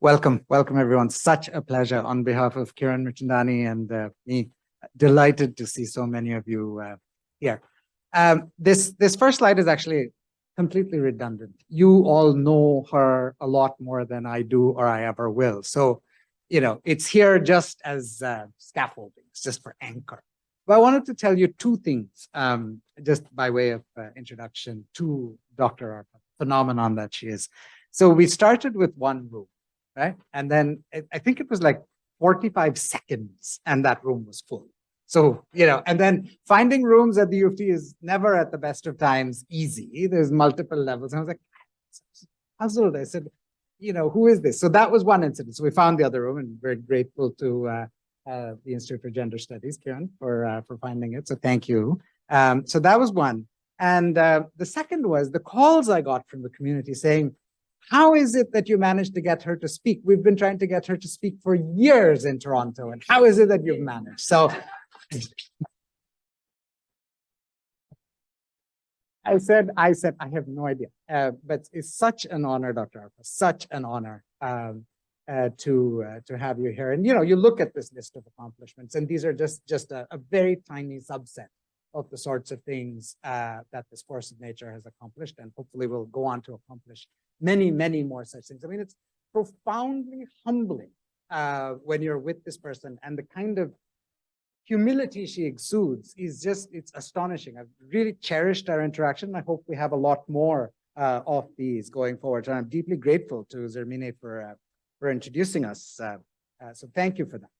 Welcome everyone. Such a pleasure on behalf of Kiran Mirchandani and me. Delighted to see so many of you here. This first slide is actually completely redundant. You all know her a lot more than I do or I ever will. So, it's here just as scaffolding, it's just for anchor. But I wanted to tell you two things, just by way of introduction to Dr. Arfa, phenomenon that she is. So we started with one room, right? And then I think it was like 45 seconds and that room was full. So, and then finding rooms at the U of T is never at the best of times easy. There's multiple levels. And I was like, puzzled. I said, who is this? So that was one incident. So we found the other room and very grateful to the Institute for Gender Studies, Kiran, for finding it. So thank you. So that was one. And the second was the calls I got from the community saying, how is it that you managed to get her to speak? We've been trying to get her to speak for years in Toronto. And how is it that you've managed? So I said, I have no idea. But it's such an honor, Dr. Arfa, such an honor to have you here. And, you look at this list of accomplishments, and these are just a very tiny subset of the sorts of things that this force of nature has accomplished, and hopefully will go on to accomplish many, many more such things. I mean, it's profoundly humbling when you're with this person, and the kind of humility she exudes is it's astonishing. I've really cherished our interaction. I hope we have a lot more of these going forward. And I'm deeply grateful to Zarminae for introducing us. So thank you for that.